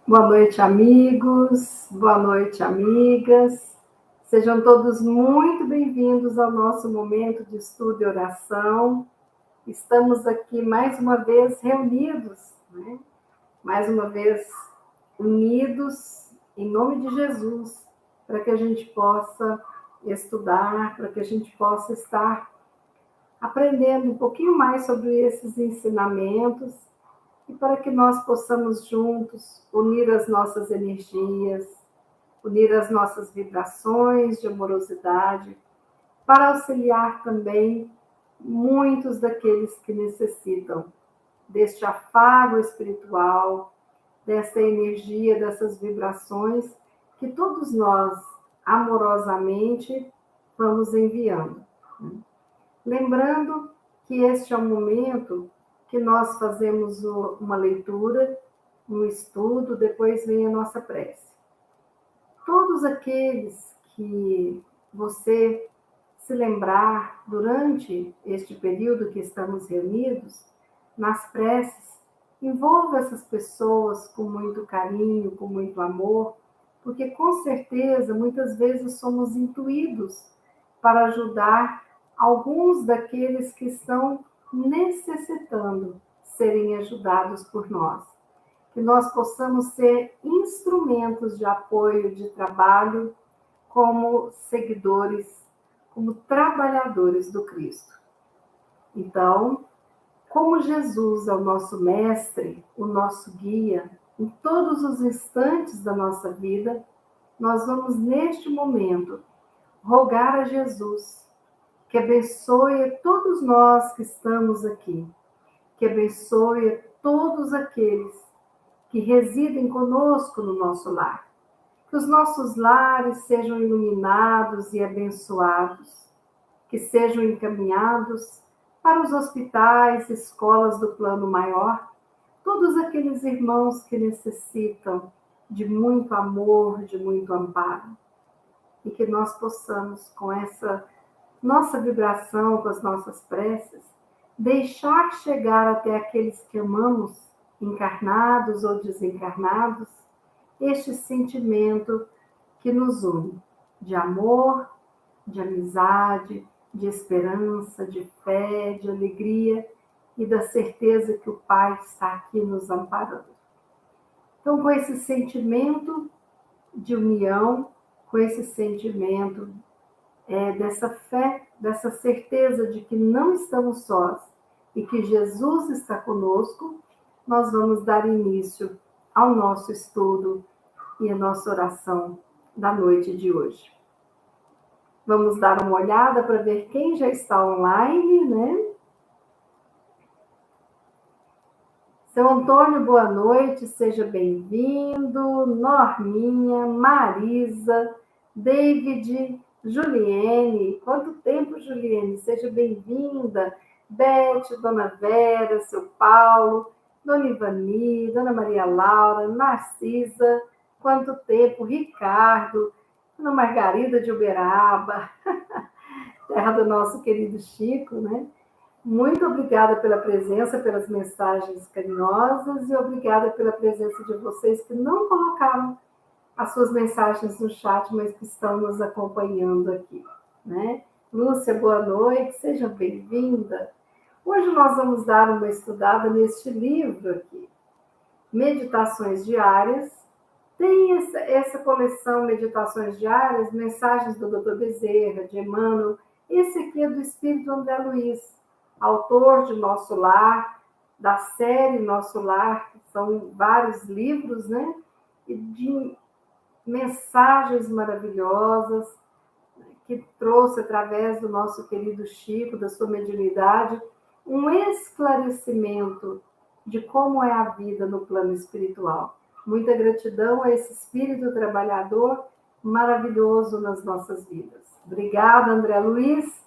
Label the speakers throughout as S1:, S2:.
S1: Boa noite, amigos. Boa noite, amigas. Sejam todos muito bem-vindos ao nosso momento de estudo e oração. Estamos aqui mais uma vez reunidos, né? Mais uma vez unidos em nome de Jesus, para que a gente possa estudar, para que a gente possa estar aprendendo um pouquinho mais sobre esses ensinamentos e para que nós possamos juntos unir as nossas energias, unir as nossas vibrações de amorosidade, para auxiliar também muitos daqueles que necessitam deste afago espiritual, dessa energia, dessas vibrações que todos nós amorosamente vamos enviando. Lembrando que este é o momento que nós fazemos uma leitura, um estudo, depois vem a nossa prece. Todos aqueles que você se lembrar durante este período que estamos reunidos, nas preces, envolva essas pessoas com muito carinho, com muito amor, porque com certeza muitas vezes somos intuídos para ajudar alguns daqueles que estão necessitando serem ajudados por nós. Que nós possamos ser instrumentos de apoio, de trabalho, como seguidores, como trabalhadores do Cristo. Então, como Jesus é o nosso mestre, o nosso guia, em todos os instantes da nossa vida, nós vamos, neste momento, rogar a Jesus que abençoe todos nós que estamos aqui, que abençoe todos aqueles que residem conosco no nosso lar, que os nossos lares sejam iluminados e abençoados, que sejam encaminhados para os hospitais, escolas do plano maior, todos aqueles irmãos que necessitam de muito amor, de muito amparo, e que nós possamos, com essa nossa vibração, com as nossas preces, deixar chegar até aqueles que amamos, encarnados ou desencarnados, este sentimento que nos une, de amor, de amizade, de esperança, de fé, de alegria e da certeza que o Pai está aqui nos amparando. Então, com esse sentimento de união, com esse sentimento dessa fé, dessa certeza de que não estamos sós e que Jesus está conosco, nós vamos dar início ao nosso estudo e a nossa oração da noite de hoje. Vamos dar uma olhada para ver quem já está online, né? Seu Antônio, boa noite, seja bem-vindo. Norminha, Marisa, David, Juliene, quanto tempo, Juliene? Seja bem-vinda. Beth, Dona Vera, seu Paulo, Dona Ivani, Dona Maria Laura, Narcisa, quanto tempo, Ricardo, Dona Margarida de Uberaba, terra do nosso querido Chico, né? Muito obrigada pela presença, pelas mensagens carinhosas e obrigada pela presença de vocês que não colocaram as suas mensagens no chat, mas que estão nos acompanhando aqui, né? Lúcia, boa noite, seja bem-vinda. Hoje nós vamos dar uma estudada neste livro aqui, Meditações Diárias. Tem essa coleção Meditações Diárias, mensagens do Dr. Bezerra, de Emmanuel. Esse aqui é do Espírito André Luiz, autor de Nosso Lar, da série Nosso Lar, que são vários livros, né? E de mensagens maravilhosas que trouxe através do nosso querido Chico, da sua mediunidade, um esclarecimento de como é a vida no plano espiritual. Muita gratidão a esse espírito trabalhador maravilhoso nas nossas vidas. Obrigada, André Luiz.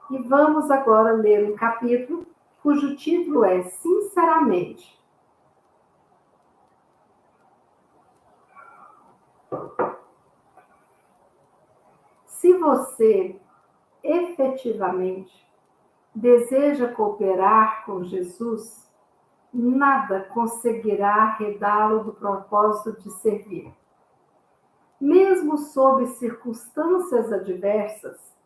S1: E vamos agora ler um capítulo cujo título é Sinceramente. Se você efetivamente deseja cooperar com Jesus, nada conseguirá arredá-lo do propósito de servir. Mesmo sob circunstâncias adversas,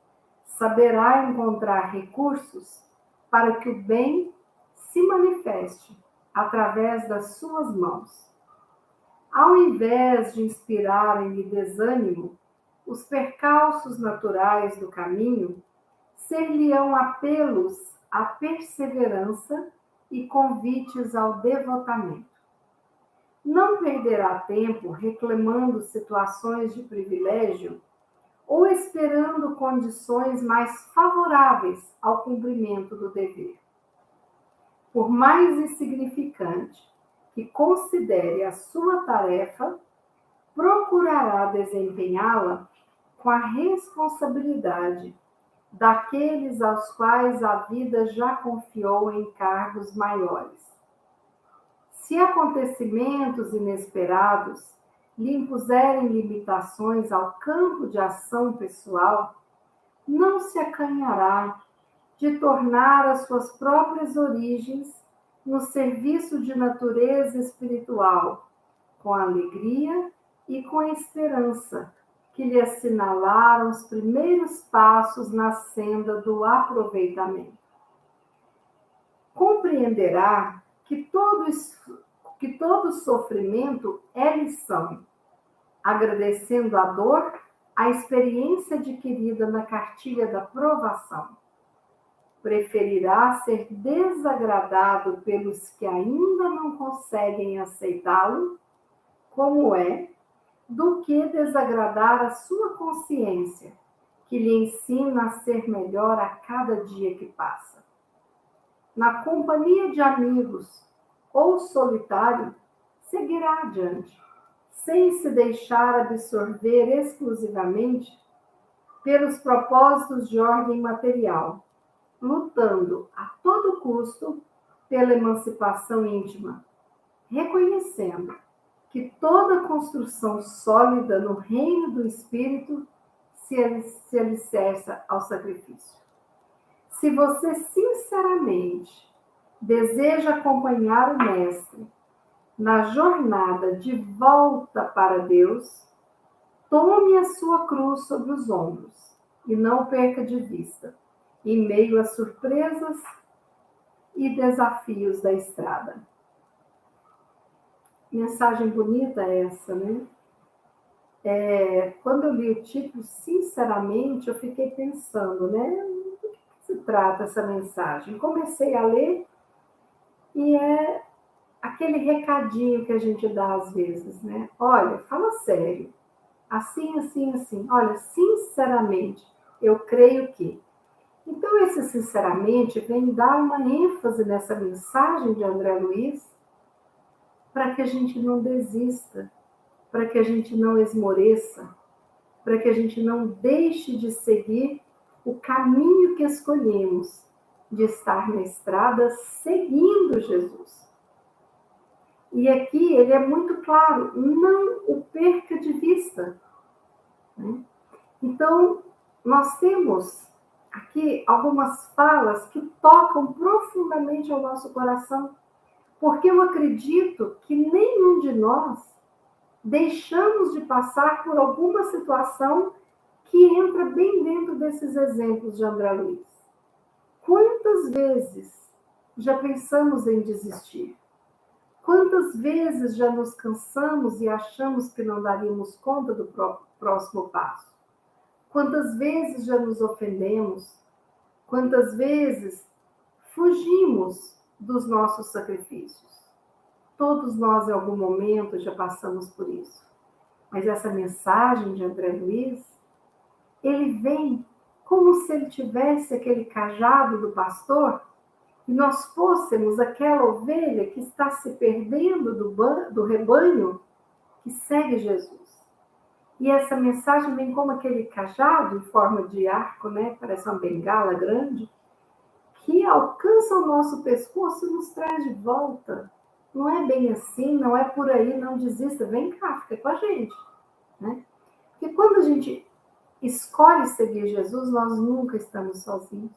S1: saberá encontrar recursos para que o bem se manifeste através das suas mãos. Ao invés de inspirarem-lhe desânimo, os percalços naturais do caminho ser-lhe-ão apelos à perseverança e convites ao devotamento. Não perderá tempo reclamando situações de privilégio ou esperando condições mais favoráveis ao cumprimento do dever. Por mais insignificante que considere a sua tarefa, procurará desempenhá-la com a responsabilidade daqueles aos quais a vida já confiou encargos maiores. Se acontecimentos inesperados lhe impuserem limitações ao campo de ação pessoal, não se acanhará de tornar as suas próprias origens no serviço de natureza espiritual, com alegria e com esperança, que lhe assinalaram os primeiros passos na senda do aproveitamento. Compreenderá que todo sofrimento é lição, agradecendo a dor a experiência adquirida na cartilha da provação. Preferirá ser desagradado pelos que ainda não conseguem aceitá-lo, como é, do que desagradar a sua consciência, que lhe ensina a ser melhor a cada dia que passa. Na companhia de amigos ou solitário, seguirá adiante, sem se deixar absorver exclusivamente pelos propósitos de ordem material, lutando a todo custo pela emancipação íntima, reconhecendo que toda construção sólida no reino do Espírito se alicerça ao sacrifício. Se você sinceramente deseja acompanhar o Mestre na jornada de volta para Deus, tome a sua cruz sobre os ombros e não perca de vista, em meio às surpresas e desafios da estrada. Mensagem bonita essa, né? Quando eu li o título, sinceramente, eu fiquei pensando, né? Do que se trata essa mensagem? Comecei a ler e é aquele recadinho que a gente dá às vezes, né? Olha, fala sério. Assim, assim, assim. Olha, sinceramente, eu creio que. Então, esse sinceramente vem dar uma ênfase nessa mensagem de André Luiz para que a gente não desista, para que a gente não esmoreça, para que a gente não deixe de seguir o caminho que escolhemos, de estar na estrada seguindo Jesus. E aqui ele é muito claro, não o perca de vista. Né? Então, nós temos aqui algumas falas que tocam profundamente ao nosso coração, porque eu acredito que nenhum de nós deixamos de passar por alguma situação que entra bem dentro desses exemplos de André Luiz. Quantas vezes já pensamos em desistir? Quantas vezes já nos cansamos e achamos que não daríamos conta do próximo passo? Quantas vezes já nos ofendemos? Quantas vezes fugimos dos nossos sacrifícios? Todos nós, em algum momento, já passamos por isso. Mas essa mensagem de André Luiz, ele vem como se ele tivesse aquele cajado do pastor e nós fôssemos aquela ovelha que está se perdendo do rebanho que segue Jesus. E essa mensagem vem como aquele cajado em forma de arco, né? Parece uma bengala grande, que alcança o nosso pescoço e nos traz de volta. Não é bem assim, não é por aí, não desista, vem cá, fica com a gente. Né? Porque quando a gente escolhe seguir Jesus, nós nunca estamos sozinhos.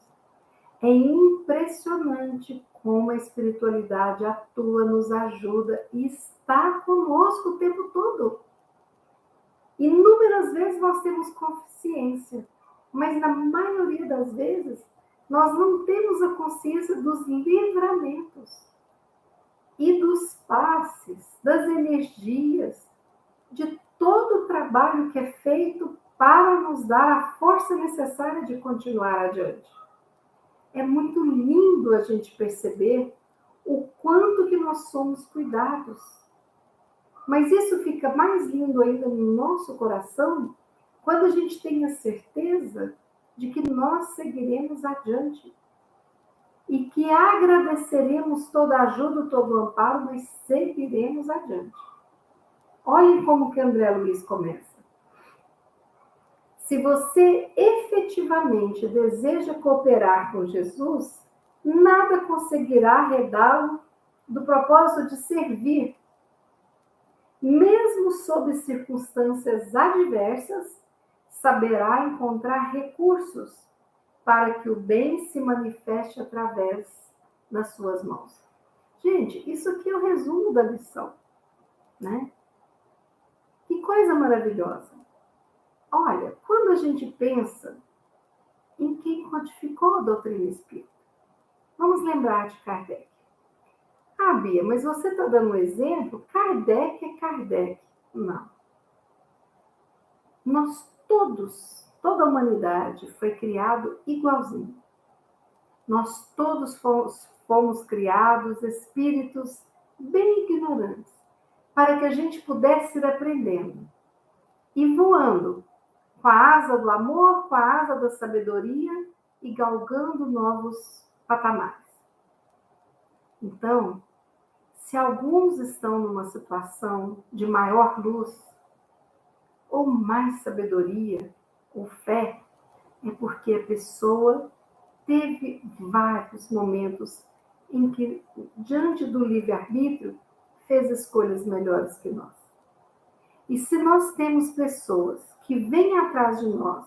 S1: É impressionante como a espiritualidade atua, nos ajuda e está conosco o tempo todo. Inúmeras vezes nós temos consciência, mas na maioria das vezes nós não temos a consciência dos livramentos e dos passes, das energias, de todo o trabalho que é feito para nos dar a força necessária de continuar adiante. É muito lindo a gente perceber o quanto que nós somos cuidados. Mas isso fica mais lindo ainda no nosso coração quando a gente tem a certeza de que nós seguiremos adiante e que agradeceremos toda a ajuda, todo o amparo, mas seguiremos adiante. Olhem como que André Luiz começa. Se você efetivamente deseja cooperar com Jesus, nada conseguirá arredá-lo do propósito de servir, mesmo sob circunstâncias adversas, saberá encontrar recursos para que o bem se manifeste através das suas mãos. Gente, isso aqui é o resumo da lição, né? Que coisa maravilhosa. Olha, quando a gente pensa em quem codificou a doutrina espírita, vamos lembrar de Kardec. Ah, Bia, mas você está dando um exemplo? Kardec é Kardec. Não. Nós todos, toda a humanidade foi criado igualzinho. Nós todos fomos criados espíritos bem ignorantes, para que a gente pudesse ir aprendendo e voando com a asa do amor, com a asa da sabedoria e galgando novos patamares. Então, se alguns estão numa situação de maior luz, ou mais sabedoria, ou fé, é porque a pessoa teve vários momentos em que, diante do livre-arbítrio, fez escolhas melhores que nós. E se nós temos pessoas que vêm atrás de nós,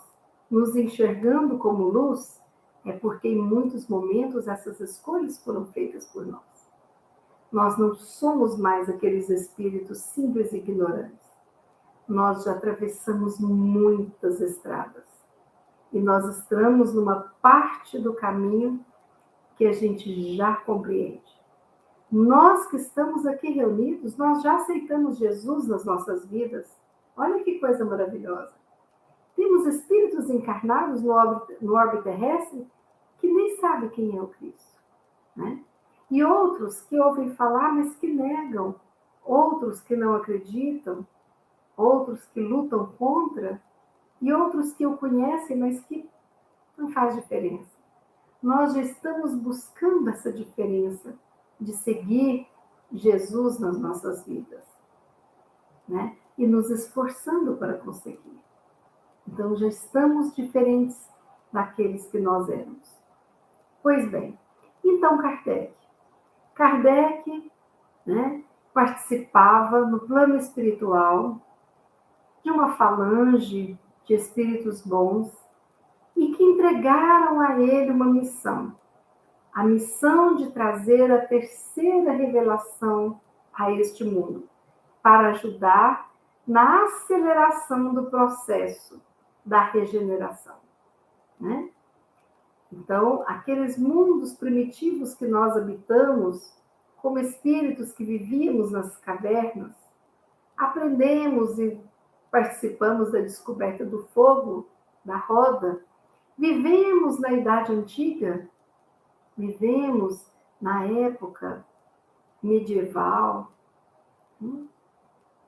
S1: nos enxergando como luz, é porque em muitos momentos essas escolhas foram feitas por nós. Nós não somos mais aqueles espíritos simples e ignorantes. Nós já atravessamos muitas estradas. E nós estamos numa parte do caminho que a gente já compreende. Nós que estamos aqui reunidos, nós já aceitamos Jesus nas nossas vidas. Olha que coisa maravilhosa. Temos espíritos encarnados no orbe terrestre que nem sabem quem é o Cristo, né? E outros que ouvem falar, mas que negam. Outros que não acreditam. Outros que lutam contra. E outros que o conhecem, mas que não faz diferença. Nós já estamos buscando essa diferença de seguir Jesus nas nossas vidas, né? E nos esforçando para conseguir. Então, já estamos diferentes daqueles que nós éramos. Pois bem, então Kardec, né, participava no plano espiritual de uma falange de espíritos bons e que entregaram a ele uma missão. A missão de trazer a terceira revelação a este mundo, para ajudar na aceleração do processo da regeneração, né? Então, aqueles mundos primitivos que nós habitamos, como espíritos que vivíamos nas cavernas, aprendemos e participamos da descoberta do fogo, da roda, vivemos na Idade Antiga, vivemos na época medieval,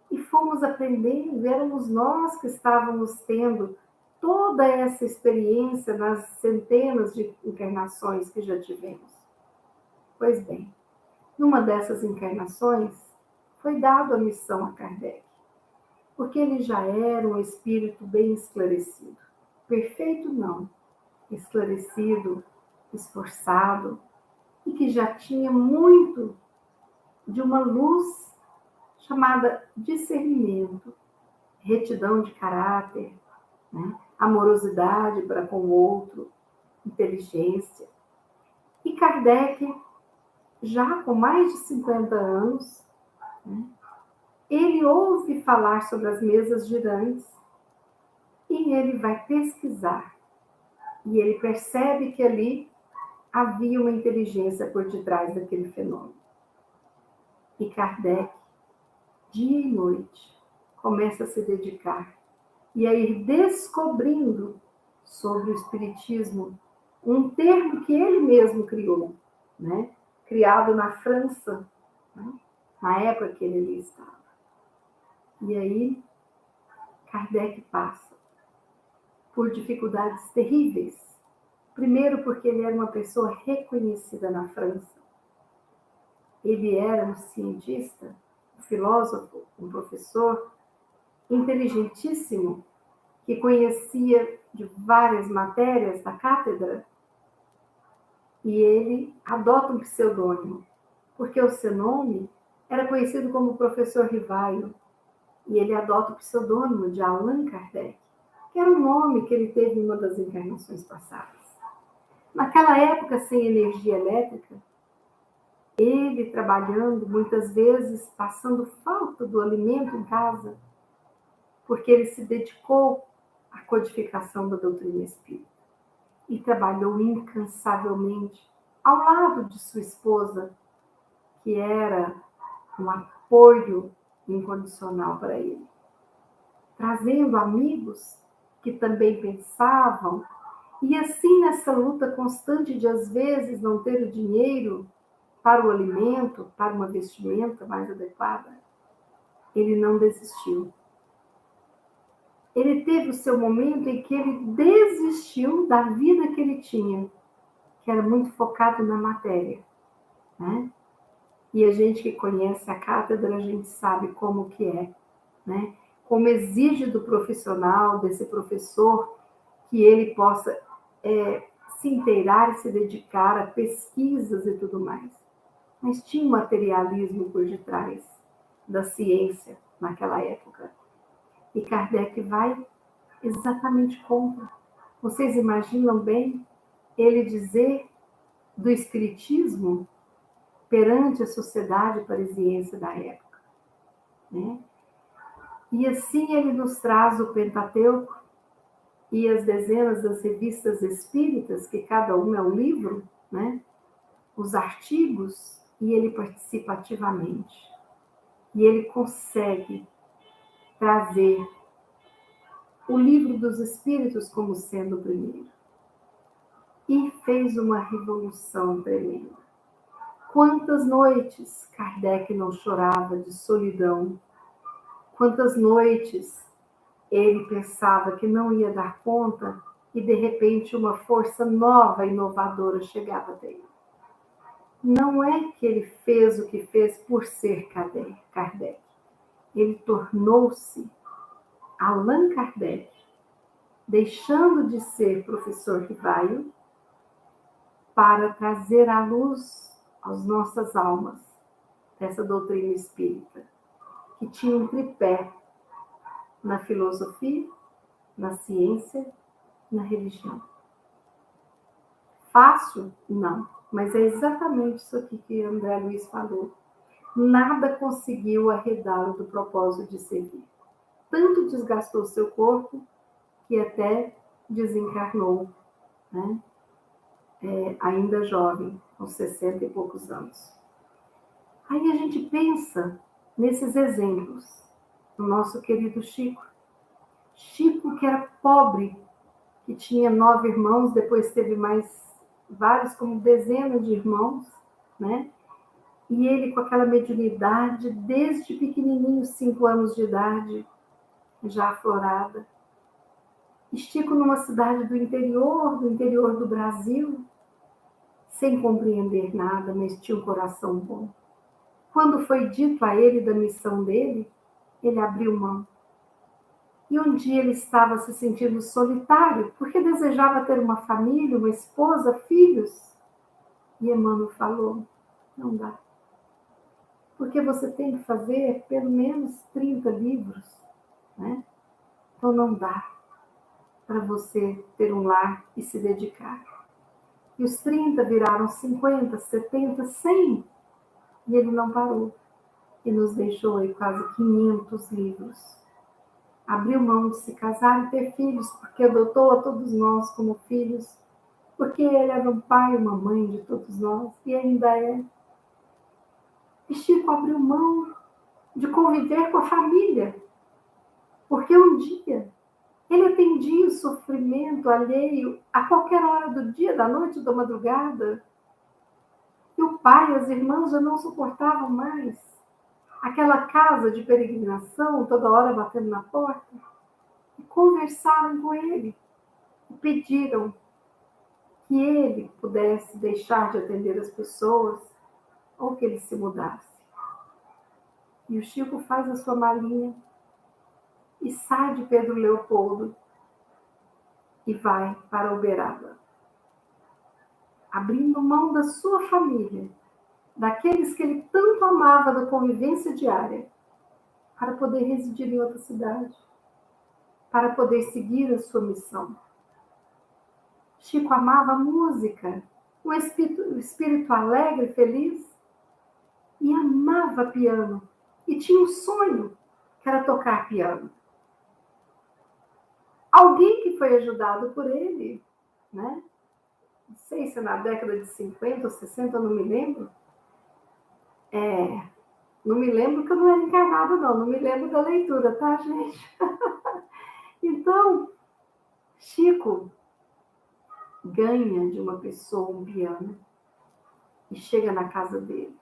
S1: e fomos aprendendo, éramos nós que estávamos tendo toda essa experiência nas centenas de encarnações que já tivemos. Pois bem, numa dessas encarnações, foi dada a missão a Kardec, porque ele já era um espírito bem esclarecido. Perfeito não, esclarecido, esforçado, e que já tinha muito de uma luz chamada discernimento, retidão de caráter, né? Amorosidade para com o outro, inteligência. E Kardec, já com mais de 50 anos, né, ele ouve falar sobre as mesas girantes e ele vai pesquisar. E ele percebe que ali havia uma inteligência por detrás daquele fenômeno. E Kardec, dia e noite, começa a se dedicar e a ir descobrindo sobre o espiritismo, um termo que ele mesmo criou, né? Criado na França, né? Na época que ele ali estava. E aí, Kardec passa por dificuldades terríveis. Primeiro, porque ele era uma pessoa reconhecida na França. Ele era um cientista, um filósofo, um professor inteligentíssimo, que conhecia de várias matérias da cátedra, e ele adota um pseudônimo, porque o seu nome era conhecido como professor Rivaio, e ele adota o pseudônimo de Allan Kardec, que era o nome que ele teve em uma das encarnações passadas. Naquela época, sem energia elétrica, ele trabalhando, muitas vezes passando falta do alimento em casa, porque ele se dedicou à codificação da doutrina espírita e trabalhou incansavelmente ao lado de sua esposa, que era um apoio incondicional para ele, trazendo amigos que também pensavam, e assim nessa luta constante de às vezes não ter o dinheiro para o alimento, para uma vestimenta mais adequada, ele não desistiu. Ele teve o seu momento em que ele desistiu da vida que ele tinha, que era muito focado na matéria, né? E a gente que conhece a cátedra, a gente sabe como que é, né? Como exige do profissional, desse professor, que ele possa se inteirar e se dedicar a pesquisas e tudo mais. Mas tinha um materialismo por detrás da ciência naquela época. E Kardec vai exatamente contra. Vocês imaginam bem ele dizer do espiritismo perante a sociedade parisiense da época, né? E assim ele nos traz o Pentateuco e as dezenas das revistas espíritas, que cada uma é um livro, né? Os artigos, e ele participa ativamente. E ele consegue trazer o livro dos Espíritos como sendo o primeiro. E fez uma revolução tremenda. Quantas noites Kardec não chorava de solidão? Quantas noites ele pensava que não ia dar conta e de repente uma força nova, inovadora chegava dele. Não é que ele fez o que fez por ser Kardec. Ele tornou-se Allan Kardec, deixando de ser professor Rivaio, para trazer à luz às nossas almas essa doutrina espírita, que tinha um tripé na filosofia, na ciência, na religião. Fácil? Não, mas é exatamente isso aqui que André Luiz falou. Nada conseguiu arredá-lo do propósito de servir. Tanto desgastou seu corpo que até desencarnou, né? Ainda jovem, com 60 e poucos anos. Aí a gente pensa nesses exemplos, no nosso querido Chico. Chico, que era pobre, que tinha 9 irmãos, depois teve mais vários, como dezenas de irmãos, né? E ele com aquela mediunidade, desde pequenininho, 5 anos de idade, já aflorada. Chico numa cidade do interior do Brasil, sem compreender nada, mas tinha um coração bom. Quando foi dito a ele da missão dele, ele abriu mão. E um dia ele estava se sentindo solitário, porque desejava ter uma família, uma esposa, filhos. E Emmanuel falou, não dá. Porque você tem que fazer pelo menos 30 livros, né? Então não dá para você ter um lar e se dedicar. E os 30 viraram 50, 70, 100. E ele não parou. E nos deixou aí quase 500 livros. Abriu mão de se casar e ter filhos, porque adotou a todos nós como filhos, porque ele era um pai e uma mãe de todos nós, e ainda é. E Chico abriu mão de conviver com a família, porque um dia ele atendia o sofrimento alheio a qualquer hora do dia, da noite, da madrugada. E o pai e as irmãs já não suportavam mais aquela casa de peregrinação, toda hora batendo na porta, e conversaram com ele, e pediram que ele pudesse deixar de atender as pessoas ou que ele se mudasse. E o Chico faz a sua malinha e sai de Pedro Leopoldo e vai para Uberaba, abrindo mão da sua família, daqueles que ele tanto amava, da convivência diária, para poder residir em outra cidade, para poder seguir a sua missão. Chico amava a música, um espírito alegre e feliz, e amava piano, e tinha um sonho, que era tocar piano. Alguém que foi ajudado por ele, né? Não sei se na década de 50 ou 60, não me lembro. Não me lembro que eu não era encarnada, não me lembro da leitura, tá, gente? Então, Chico ganha de uma pessoa um piano e chega na casa dele.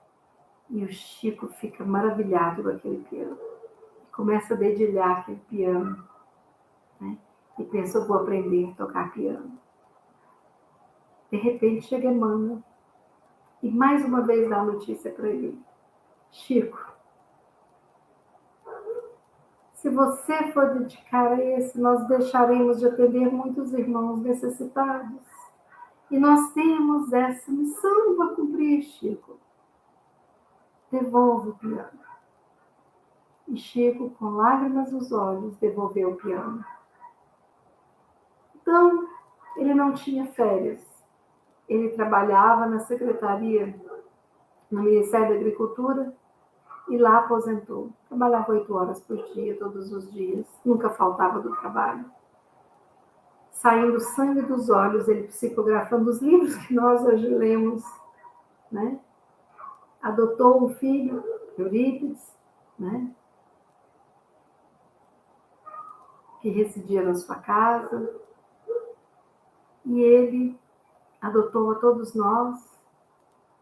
S1: E o Chico fica maravilhado com aquele piano. Começa a dedilhar aquele piano, né? E pensa, eu vou aprender a tocar piano. De repente chega Emmanuel e mais uma vez dá a notícia para ele. Chico, se você for dedicar a esse, nós deixaremos de atender muitos irmãos necessitados. E nós temos essa missão para cumprir, Chico. Devolva o piano. E Chico, com lágrimas nos olhos, devolveu o piano. Então, ele não tinha férias. Ele trabalhava na secretaria, no Ministério da Agricultura, e lá aposentou. Trabalhava 8 horas por dia, todos os dias. Nunca faltava do trabalho. Saindo sangue dos olhos, ele psicografando os livros que nós hoje lemos, né? Adotou um filho, Eurípides, né? Que residia na sua casa. E ele adotou a todos nós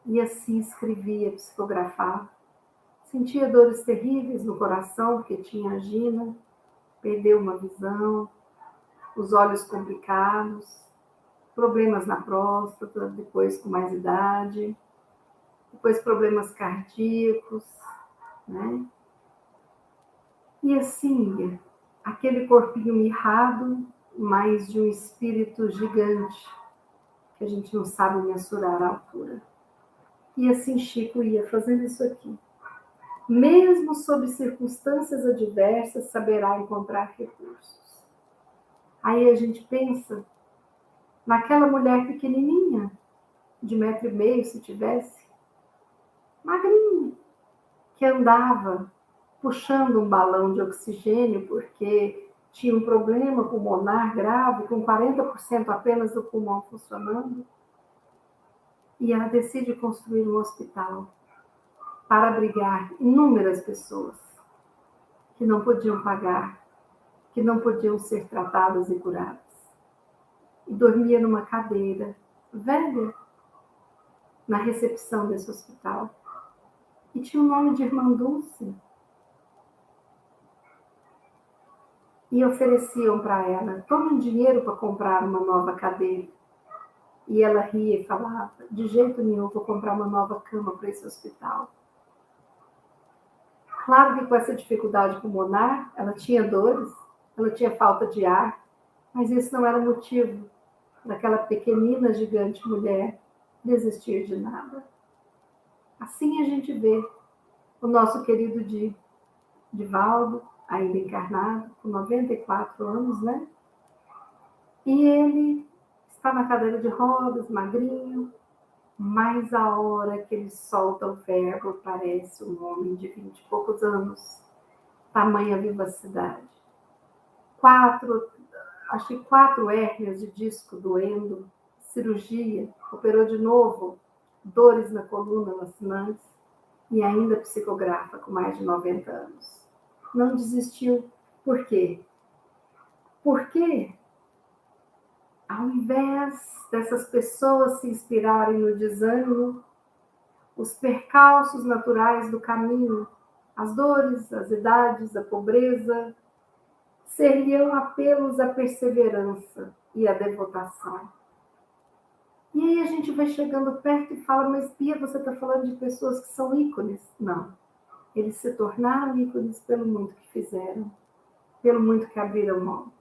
S1: e assim escrevia, psicografava. Sentia dores terríveis no coração, porque tinha angina, perdeu uma visão, os olhos complicados, problemas na próstata, depois com mais idade, depois problemas cardíacos, né? E assim, aquele corpinho mirrado, mais de um espírito gigante, que a gente não sabe mensurar a altura. E assim Chico ia fazendo isso aqui. Mesmo sob circunstâncias adversas, saberá encontrar recursos. Aí a gente pensa naquela mulher pequenininha, de 1,5 m, se tivesse, magrinha, que andava puxando um balão de oxigênio porque tinha um problema pulmonar grave, com 40% apenas do pulmão funcionando. E ela decide construir um hospital para abrigar inúmeras pessoas que não podiam pagar, que não podiam ser tratadas e curadas. E dormia numa cadeira velha na recepção desse hospital. E tinha o nome de Irmã Dulce. E ofereciam para ela todo um dinheiro para comprar uma nova cadeira. E ela ria e falava, de jeito nenhum vou comprar uma nova cama para esse hospital. Claro que com essa dificuldade pulmonar, ela tinha dores, ela tinha falta de ar, mas isso não era motivo daquela pequenina, gigante mulher desistir de nada. Assim a gente vê o nosso querido Divaldo, ainda encarnado, com 94 anos, né? E ele está na cadeira de rodas, magrinho, mas a hora que ele solta o verbo parece um homem de 20 e poucos anos, tamanha vivacidade. Acho que 4 hérnias de disco doendo, cirurgia, operou de novo, dores na coluna lacinantes e ainda psicografa com mais de 90 anos. Não desistiu. Por quê? Porque, ao invés dessas pessoas se inspirarem no desânimo, os percalços naturais do caminho, as dores, as idades, a pobreza, seriam apelos à perseverança e à devotação. E aí a gente vai chegando perto e fala, mas Bia, você está falando de pessoas que são ícones? Não. Eles se tornaram ícones pelo muito que fizeram, pelo muito que abriram mão.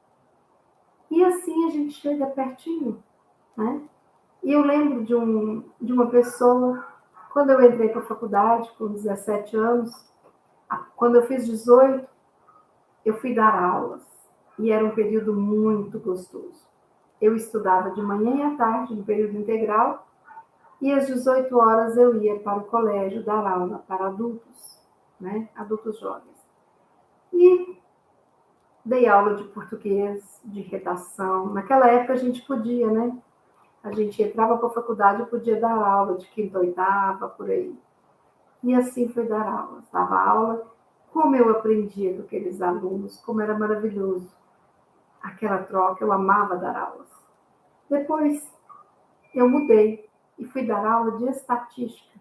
S1: E assim a gente chega pertinho, né? E eu lembro de uma pessoa, quando eu entrei para a faculdade, com 17 anos, quando eu fiz 18, eu fui dar aulas. E era um período muito gostoso. Eu estudava de manhã e à tarde, no período integral, e às 18 horas eu ia para o colégio dar aula para adultos, né? Adultos jovens. E dei aula de português, de redação. Naquela época a gente podia, né? A gente entrava para a faculdade e podia dar aula de quinta, oitava, por aí. E assim fui dar aulas. Dava aula, como eu aprendia com aqueles alunos, como era maravilhoso. Aquela troca, eu amava dar aulas. Depois, eu mudei e fui dar aula de estatística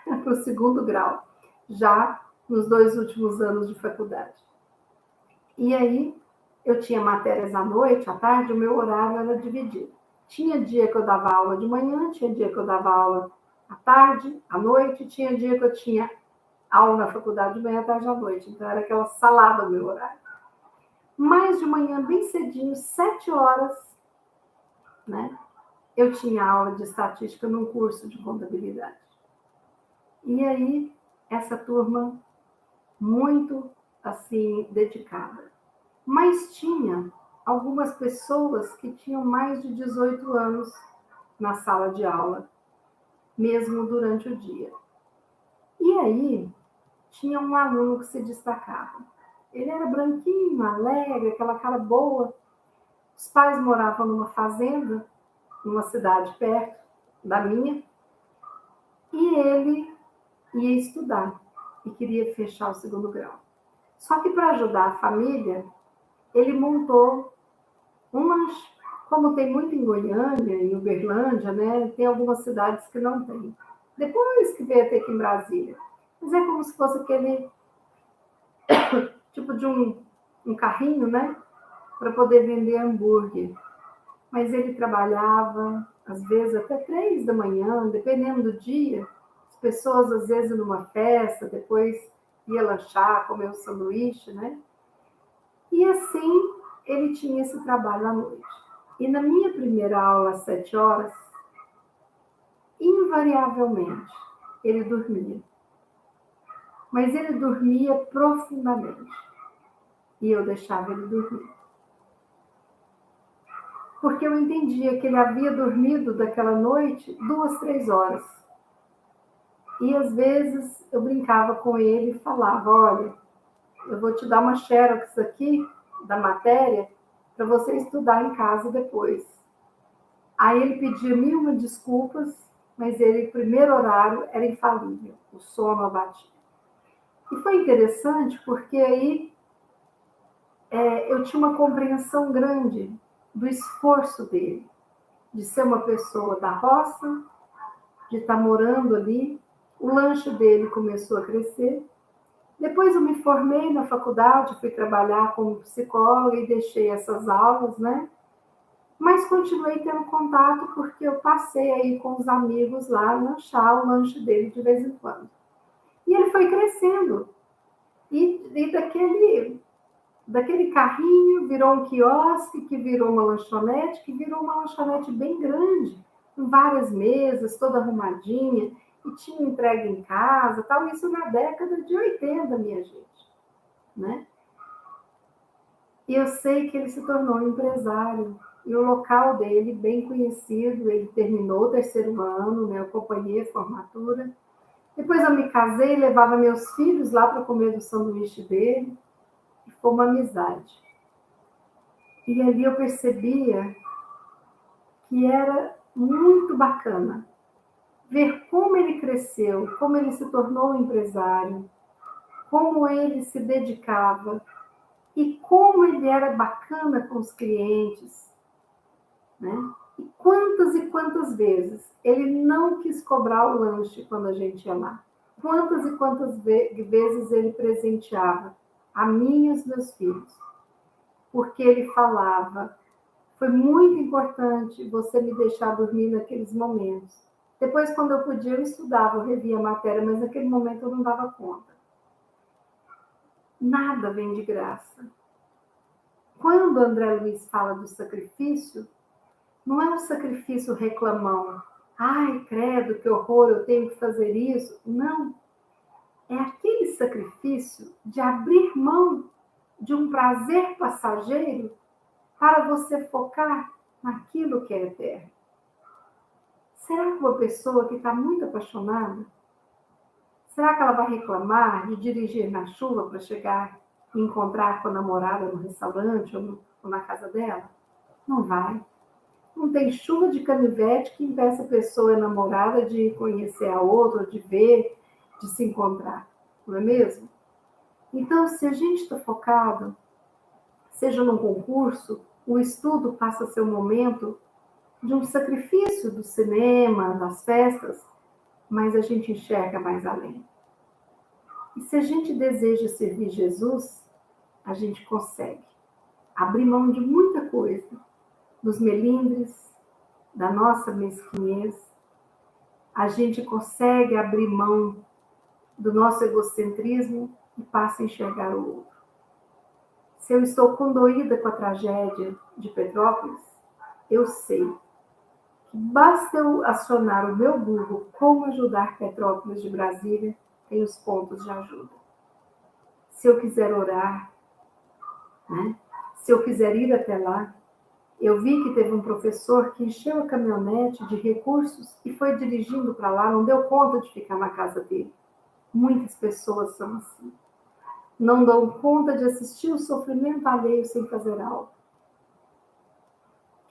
S1: para o 2º grau, já nos 2 últimos anos de faculdade. E aí, eu tinha matérias à noite, à tarde, o meu horário era dividido. Tinha dia que eu dava aula de manhã, tinha dia que eu dava aula à tarde, à noite, tinha dia que eu tinha aula na faculdade de manhã, à tarde, à noite. Então, era aquela salada o meu horário. Mas de manhã, bem cedinho, 7 horas, né? Eu tinha aula de estatística num curso de contabilidade. E aí, essa turma muito, assim, dedicada. Mas tinha algumas pessoas que tinham mais de 18 anos na sala de aula, mesmo durante o dia. E aí, tinha um aluno que se destacava. Ele era branquinho, alegre, aquela cara boa. Os pais moravam numa fazenda, numa cidade perto da minha, e ele ia estudar e queria fechar o 2º grau. Só que para ajudar a família, ele montou um lanche. Como tem muito em Goiânia, em Uberlândia, né? Tem algumas cidades que não tem. Depois que veio até aqui em Brasília. Mas é como se fosse aquele tipo de um carrinho, né? Para poder vender hambúrguer. Mas ele trabalhava, às vezes, até 3 da manhã, dependendo do dia. As pessoas, às vezes, numa festa, depois ia lanchar, comer um sanduíche, né? E assim, ele tinha esse trabalho à noite. E na minha primeira aula, às 7 horas, invariavelmente, ele dormia. Mas ele dormia profundamente. E eu deixava ele dormir. Porque eu entendia que ele havia dormido daquela noite 2, 3 horas. E às vezes eu brincava com ele e falava, olha, eu vou te dar uma xerox aqui da matéria para você estudar em casa depois. Aí ele pedia 1000 desculpas, mas ele, o primeiro horário, era infalível, o sono abatia. E foi interessante porque aí eu tinha uma compreensão grande do esforço dele, de ser uma pessoa da roça, de estar morando ali. O lanche dele começou a crescer. Depois eu me formei na faculdade, fui trabalhar como psicóloga e deixei essas aulas, né? Mas continuei tendo contato porque eu passei aí com os amigos lá lanchar o lanche dele de vez em quando. E ele foi crescendo. E daquele carrinho virou um quiosque, que virou uma lanchonete, que virou uma lanchonete bem grande, com várias mesas, toda arrumadinha, e tinha entrega em casa, tal, isso na década de 80, minha gente, né? E eu sei que ele se tornou empresário, e o local dele, bem conhecido, ele terminou o terceiro ano, né? Eu acompanhei a formatura. Depois eu me casei, levava meus filhos lá para comer do sanduíche dele, e foi uma amizade. E ali eu percebia que era muito bacana ver como ele cresceu, como ele se tornou um empresário, como ele se dedicava e como ele era bacana com os clientes, né? E quantas vezes ele não quis cobrar o lanche quando a gente ia lá. Quantas e quantas vezes ele presenteava a mim e os meus filhos. Porque ele falava, foi muito importante você me deixar dormir naqueles momentos. Depois, quando eu podia, eu estudava, eu revia a matéria, mas naquele momento eu não dava conta. Nada vem de graça. Quando André Luiz fala do sacrifício, não é um sacrifício reclamão. Ai, credo, que horror, eu tenho que fazer isso. Não. É aquele sacrifício de abrir mão de um prazer passageiro para você focar naquilo que é eterno. Será que uma pessoa que está muito apaixonada, será que ela vai reclamar de dirigir na chuva para chegar e encontrar com a namorada no restaurante ou na casa dela? Não vai. Não tem chuva de canivete que impeça a pessoa namorada de conhecer a outra, de ver, de se encontrar. Não é mesmo? Então, se a gente está focado, seja num concurso, o estudo passa a ser um momento de um sacrifício do cinema, das festas, mas a gente enxerga mais além. E se a gente deseja servir Jesus, a gente consegue abrir mão de muita coisa, dos melindres, da nossa mesquinhez, a gente consegue abrir mão do nosso egocentrismo e passa a enxergar o outro. Se eu estou condoída com a tragédia de Petrópolis, eu sei que basta eu acionar o meu Google como ajudar Petrópolis de Brasília, tem os pontos de ajuda. Se eu quiser orar, né? Se eu quiser ir até lá, eu vi que teve um professor que encheu a caminhonete de recursos e foi dirigindo para lá, não deu conta de ficar na casa dele. Muitas pessoas são assim. Não dão conta de assistir o sofrimento alheio sem fazer algo.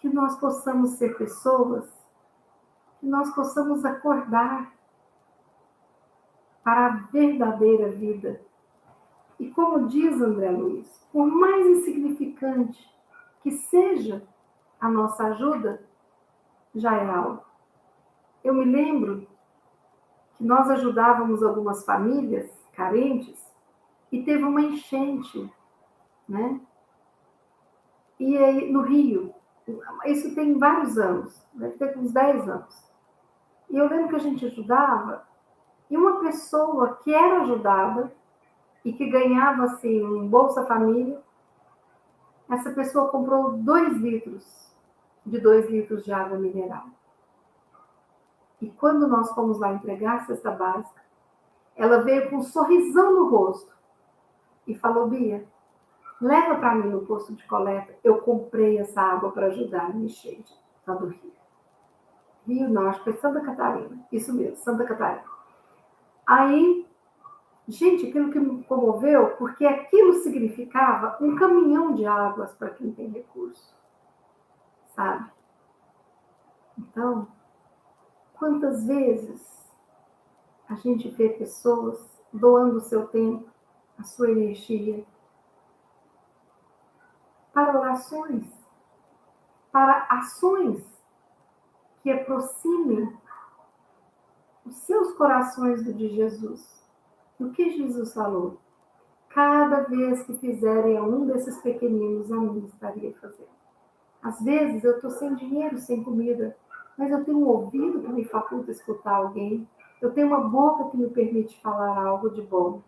S1: Que nós possamos ser pessoas, que nós possamos acordar para a verdadeira vida. E como diz André Luiz, por mais insignificante que seja a nossa ajuda, já é algo. Eu me lembro que nós ajudávamos algumas famílias carentes e teve uma enchente, né? E aí, no Rio, isso tem vários anos, deve ter uns 10 anos. E eu lembro que a gente ajudava, e uma pessoa que era ajudada e que ganhava, assim, um Bolsa Família, essa pessoa comprou 2 litros de água mineral. E quando nós fomos lá entregar a cesta básica, ela veio com um sorrisão no rosto e falou, Bia, leva para mim no posto de coleta, eu comprei essa água para ajudar a me encher lá do Rio. Rio, não, acho que foi Santa Catarina. Isso mesmo, Santa Catarina. Aí, gente, aquilo que me comoveu, porque aquilo significava um caminhão de águas para quem tem recurso, sabe? Então, quantas vezes a gente vê pessoas doando o seu tempo, a sua energia, para orações, para ações que aproximem os seus corações do de Jesus. O que Jesus falou? Cada vez que fizerem a um desses pequeninos, a mim estaria fazendo. Às vezes eu estou sem dinheiro, sem comida, mas eu tenho um ouvido que me faculta escutar alguém. Eu tenho uma boca que me permite falar algo de bom.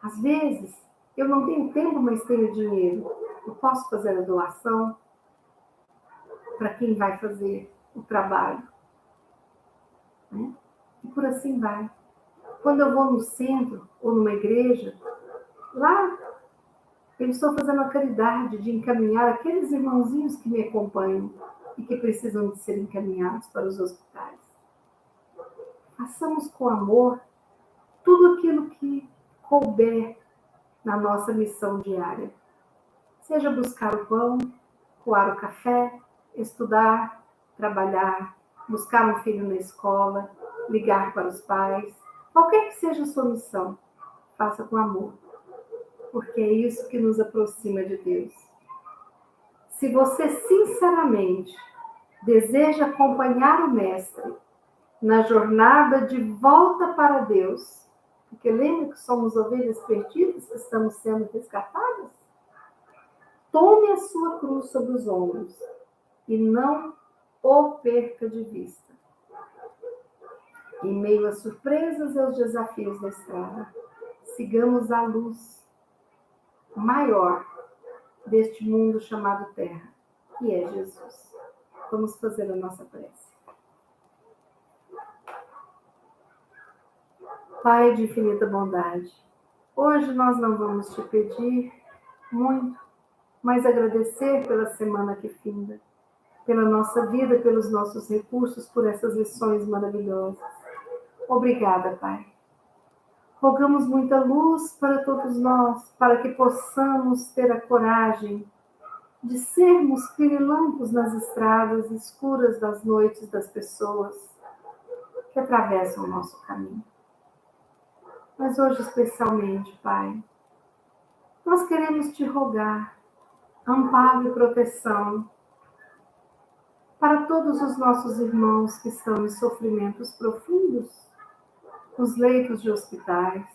S1: Às vezes eu não tenho tempo, mas tenho dinheiro. Eu posso fazer a doação para quem vai fazer o trabalho, né? E por assim vai. Quando eu vou no centro ou numa igreja, lá Eu estou fazendo a caridade de encaminhar aqueles irmãozinhos que me acompanham e que precisam de ser encaminhados para os hospitais. Façamos com amor tudo aquilo que couber na nossa missão diária. Seja buscar o pão, coar o café, estudar, trabalhar, buscar um filho na escola, ligar para os pais. Qualquer que seja a sua missão, faça com amor, porque é isso que nos aproxima de Deus. Se você sinceramente deseja acompanhar o Mestre na jornada de volta para Deus, porque lembra que somos ovelhas perdidas, que estamos sendo resgatadas? Tome a sua cruz sobre os ombros e não o perca de vista. Em meio às surpresas e aos desafios da estrada, sigamos a luz maior deste mundo chamado Terra, que é Jesus. Vamos fazer a nossa prece. Pai de infinita bondade, hoje nós não vamos te pedir muito, mas agradecer pela semana que finda, pela nossa vida, pelos nossos recursos, por essas lições maravilhosas. Obrigada, Pai. Rogamos muita luz para todos nós, para que possamos ter a coragem de sermos pirilampos nas estradas escuras das noites das pessoas que atravessam o nosso caminho. Mas hoje, especialmente, Pai, nós queremos te rogar amparo e proteção para todos os nossos irmãos que estão em sofrimentos profundos, nos leitos de hospitais,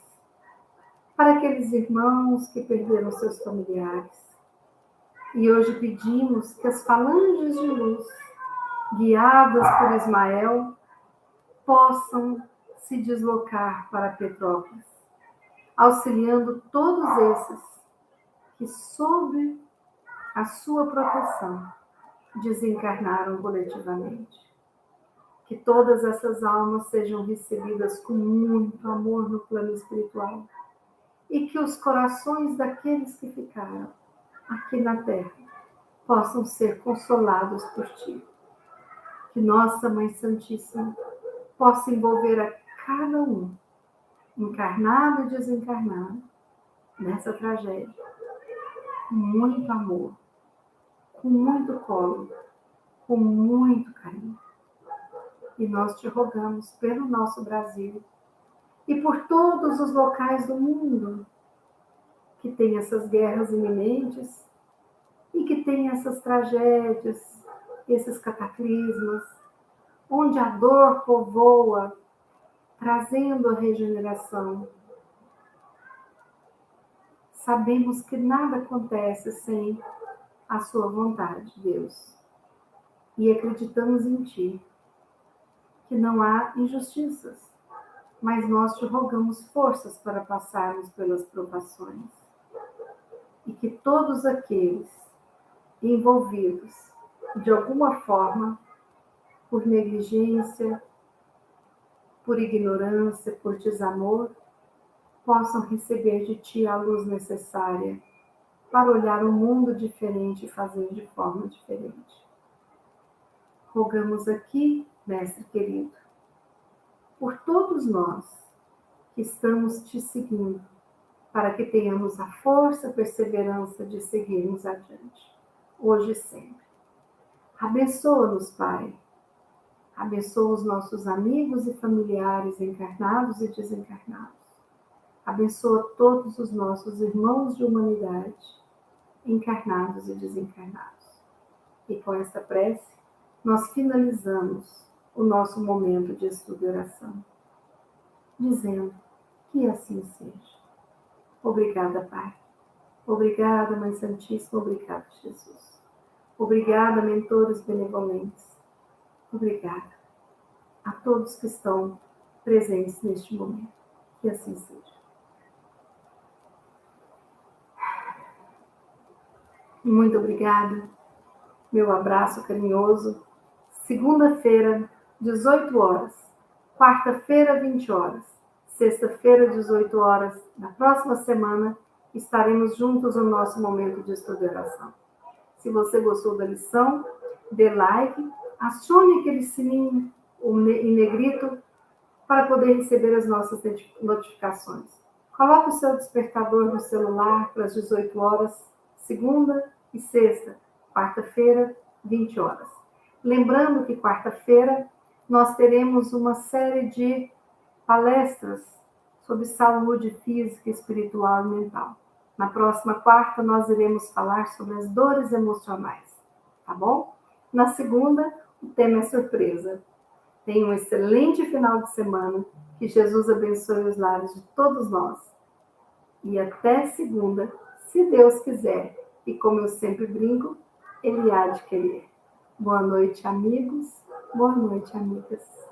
S1: para aqueles irmãos que perderam seus familiares. E hoje pedimos que as falanges de luz, guiadas por Ismael, possam se deslocar para Petrópolis, auxiliando todos esses que, sob a sua proteção, desencarnaram coletivamente. Que todas essas almas sejam recebidas com muito amor no plano espiritual e que os corações daqueles que ficaram aqui na Terra possam ser consolados por Ti. Que Nossa Mãe Santíssima possa envolver a cada um, encarnado e desencarnado, nessa tragédia, com muito amor, com muito colo, com muito carinho. E nós te rogamos pelo nosso Brasil e por todos os locais do mundo que tem essas guerras iminentes e que tem essas tragédias, esses cataclismas, onde a dor povoa, trazendo a regeneração. Sabemos que nada acontece sem a sua vontade, Deus. E acreditamos em Ti, que não há injustiças, mas nós te rogamos forças para passarmos pelas provações. E que todos aqueles envolvidos, de alguma forma, por negligência, por ignorância, por desamor, possam receber de Ti a luz necessária para olhar o mundo diferente e fazer de forma diferente. Rogamos aqui, Mestre querido, por todos nós que estamos Te seguindo, para que tenhamos a força e a perseverança de seguirmos adiante, hoje e sempre. Abençoa-nos, Pai. Abençoa os nossos amigos e familiares encarnados e desencarnados. Abençoa todos os nossos irmãos de humanidade, encarnados e desencarnados. E com esta prece, nós finalizamos o nosso momento de estudo e oração, dizendo que assim seja. Obrigada, Pai. Obrigada, Mãe Santíssima. Obrigada, Jesus. Obrigada, mentores benevolentes. Obrigada a todos que estão presentes neste momento. Que assim seja. Muito obrigada. Meu abraço carinhoso. Segunda-feira, 18 horas. Quarta-feira, 20 horas. Sexta-feira, 18 horas. Na próxima semana. estaremos juntos no nosso momento de estudo e oração. Se você gostou da lição, dê like, acione aquele sininho em negrito para poder receber as nossas notificações. Coloque o seu despertador no celular para as 18 horas, segunda e sexta, quarta-feira, 20 horas. Lembrando que quarta-feira nós teremos uma série de palestras sobre saúde física, espiritual e mental. Na próxima quarta, nós iremos falar sobre as dores emocionais, tá bom? Na segunda, o tema é surpresa. Tenha um excelente final de semana. Que Jesus abençoe os lares de todos nós. E até segunda, se Deus quiser. E como eu sempre brinco, Ele há de querer. Boa noite, amigos. Boa noite, amigas.